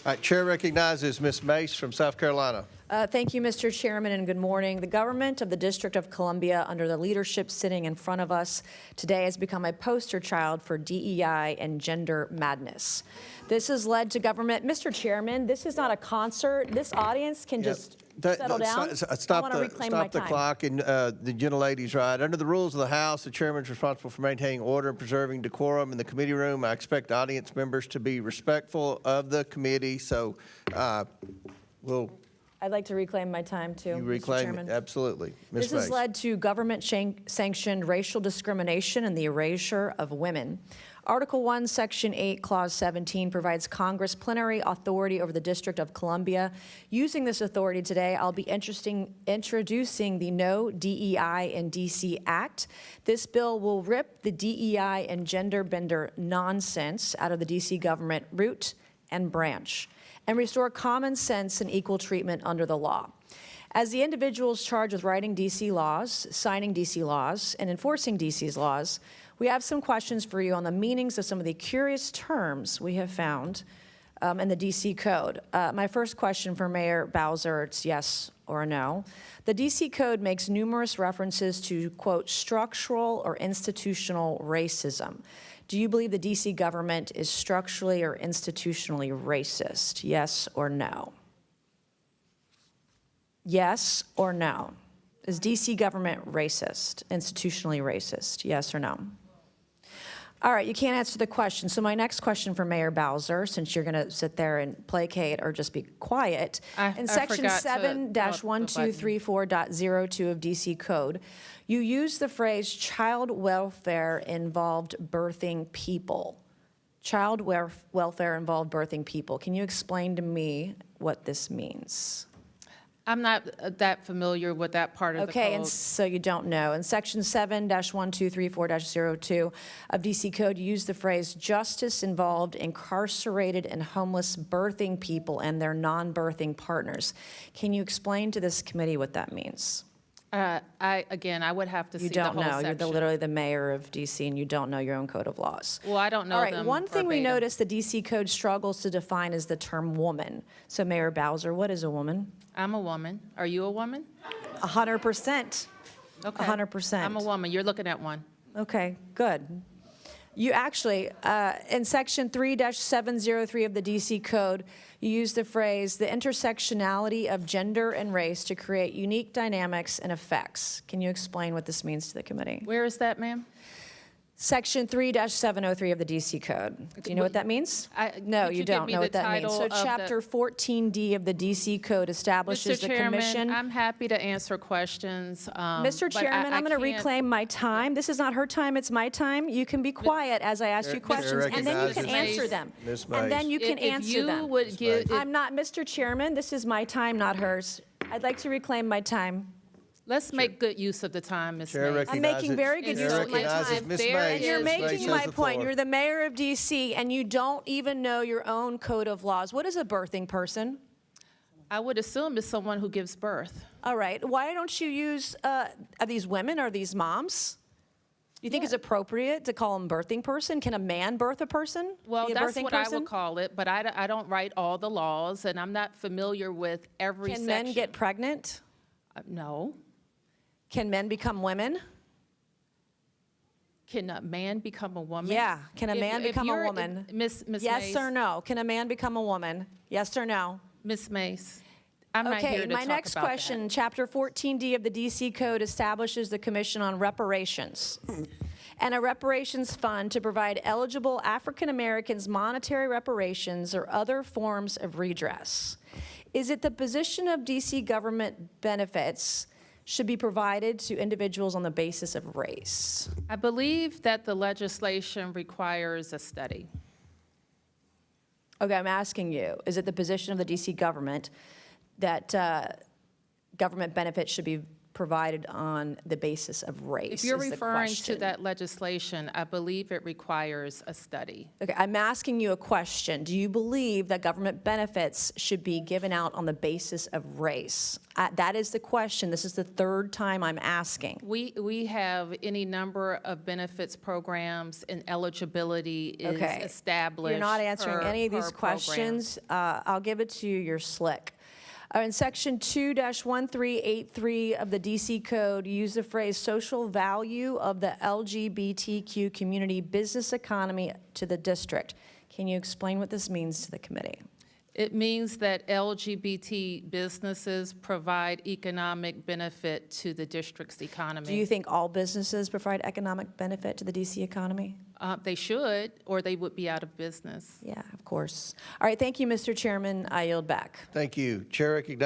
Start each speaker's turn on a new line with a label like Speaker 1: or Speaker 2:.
Speaker 1: All right, Chair recognizes Ms. Mace from South Carolina.
Speaker 2: Thank you, Mr. Chairman, and good morning. The government of the District of Columbia, under the leadership sitting in front of us today, has become a poster child for DEI and gender madness. This has led to government. Mr. Chairman, this is not a concert. This audience can just settle down.
Speaker 1: Stop
Speaker 2: I want to reclaim my
Speaker 1: the
Speaker 2: time.
Speaker 1: clock, and the gentlelady's right. Under the rules of the House, the chairman is responsible for maintaining order and preserving decorum in the committee room. I expect audience members to be respectful of the committee, so
Speaker 2: I'd like to reclaim my time, too,
Speaker 1: You
Speaker 2: Mr.
Speaker 1: reclaim
Speaker 2: Chairman.
Speaker 1: it, absolutely. Ms.
Speaker 2: This has
Speaker 1: Mace.
Speaker 2: led to government-sanctioned racial discrimination and the erasure of women. Article 1, Section 8, Clause 17 provides Congress plenary authority over the District of Columbia. Using this authority today, I'll be introducing the No DEI in DC Act. This bill will rip the DEI and gender bender nonsense out of the DC government root and branch, and restore common sense and equal treatment under the law. As the individuals charged with writing DC laws, signing DC laws, and enforcing DC's laws, we have some questions for you on the meanings of some of the curious terms we have found in the DC Code. My first question for Mayor Bowser, it's yes or no. The DC Code makes numerous references to, quote, structural or institutional racism. Do you believe the DC government is structurally or institutionally racist? Yes or no? Yes or no? Is DC government racist, institutionally racist? Yes or no? All right, you can't answer the question. So my next question for Mayor Bowser, since you're going to sit there and placate or just be quiet, in Section 7-1234.02 of DC Code, you use the phrase child welfare involved birthing people. Child welfare involved birthing people. Can you explain to me what this means?
Speaker 3: I'm not that familiar with that part of the code.
Speaker 2: Okay, and so you don't know. In Section 7-1234.02 of DC Code, you use the phrase justice involved incarcerated and homeless birthing people and their non-birthing partners. Can you explain to this committee what that means?
Speaker 3: Again, I would have to see the whole section.
Speaker 2: You don't know. You're literally the mayor of DC, and you don't know your own code of laws.
Speaker 3: Well, I don't know
Speaker 2: All right,
Speaker 3: them
Speaker 2: one thing we
Speaker 3: verbatim.
Speaker 2: noticed the DC Code struggles to define is the term woman. So Mayor Bowser, what is a woman?
Speaker 3: I'm a woman. Are you a woman?
Speaker 2: 100%.
Speaker 3: Okay.
Speaker 2: 100%.
Speaker 3: I'm a woman. You're looking at one.
Speaker 2: Okay, good. You actually, in Section 3-703 of the DC Code, you use the phrase, the intersectionality of gender and race to create unique dynamics and effects. Can you explain what this means to the committee?
Speaker 3: Where is that, ma'am?
Speaker 2: Section 3-703 of the DC Code. Do you know what that means? No,
Speaker 3: could
Speaker 2: you
Speaker 3: you give
Speaker 2: don't
Speaker 3: me
Speaker 2: know
Speaker 3: the
Speaker 2: what that means. So
Speaker 3: title of
Speaker 2: Chapter 14D of the DC Code establishes
Speaker 3: Mr.
Speaker 2: the
Speaker 3: Chairman,
Speaker 2: commission.
Speaker 3: I'm happy to answer questions.
Speaker 2: Mr.
Speaker 3: but
Speaker 2: Chairman, I'm going to
Speaker 3: can't-
Speaker 2: reclaim my time. This is not her time, it's my time. You can be quiet as I ask you questions, and then you can
Speaker 1: recognizes
Speaker 2: answer them.
Speaker 1: Ms.
Speaker 2: And then
Speaker 1: Mace.
Speaker 2: you can
Speaker 3: If
Speaker 2: answer
Speaker 3: you
Speaker 2: them.
Speaker 3: would give,
Speaker 2: I'm not, Mr. Chairman, this is my time, not hers. I'd like to reclaim my time.
Speaker 3: let's make good use of the time, Ms.
Speaker 1: Chair
Speaker 3: Mace.
Speaker 2: I'm making very good
Speaker 3: Chair
Speaker 2: use of my
Speaker 1: recognizes
Speaker 2: time.
Speaker 1: Ms.
Speaker 3: There
Speaker 1: Mace.
Speaker 3: is-
Speaker 2: You're
Speaker 3: Ms.
Speaker 1: Mace
Speaker 2: making
Speaker 1: has
Speaker 2: my
Speaker 1: the
Speaker 2: point.
Speaker 1: floor.
Speaker 2: You're the mayor of DC, and you don't even know your own code of laws. What is a birthing person?
Speaker 3: I would assume it's someone who gives birth.
Speaker 2: All right, why don't you use, are these women, are these moms? Do you think it's appropriate to call them birthing person? Can a man birth a person?
Speaker 3: Well,
Speaker 2: Be a
Speaker 3: that's
Speaker 2: birthing
Speaker 3: what I
Speaker 2: person?
Speaker 3: would call it, but I don't write all the laws, and I'm not familiar with every
Speaker 2: Can
Speaker 3: section.
Speaker 2: men get pregnant?
Speaker 3: No.
Speaker 2: Can men become women?
Speaker 3: Can a man become a woman?
Speaker 2: Yeah, can a
Speaker 3: If-
Speaker 2: man
Speaker 3: if
Speaker 2: become a
Speaker 3: you're-
Speaker 2: woman?
Speaker 3: Miss
Speaker 2: Yes
Speaker 3: Mace,
Speaker 2: or no? Can a man become a woman? Yes or no?
Speaker 3: Miss Mace, I'm not here
Speaker 2: Okay,
Speaker 3: to
Speaker 2: my
Speaker 3: talk
Speaker 2: next
Speaker 3: about that.
Speaker 2: question, Chapter 14D of the DC Code establishes the Commission on Reparations and a reparations fund to provide eligible African Americans monetary reparations or other forms of redress. Is it the position of DC government benefits should be provided to individuals on the basis of race?
Speaker 3: I believe that the legislation requires a study.
Speaker 2: Okay, I'm asking you, is it the position of the DC government that government benefits should be provided on the basis of race?
Speaker 3: If you're
Speaker 2: is the
Speaker 3: referring to
Speaker 2: question.
Speaker 3: that legislation, I believe it requires a study.
Speaker 2: Okay, I'm asking you a question. Do you believe that government benefits should be given out on the basis of race? That is the question. This is the third time I'm asking.
Speaker 3: We have any number of benefits programs, and eligibility is
Speaker 2: Okay.
Speaker 3: established.
Speaker 2: You're not answering
Speaker 3: per-
Speaker 2: any of these
Speaker 3: per program.
Speaker 2: questions. I'll give it to you. You're slick. In Section 2-1383 of the DC Code, you use the phrase social value of the LGBTQ community business economy to the district. Can you explain what this means to the committee?
Speaker 3: It means that LGBT businesses provide economic benefit to the district's economy.
Speaker 2: Do you think all businesses provide economic benefit to the DC economy?
Speaker 3: They should, or they would be out of business.
Speaker 2: Yeah, of course. All right, thank you, Mr. Chairman. I yield back.
Speaker 1: Thank you. Chair recognizes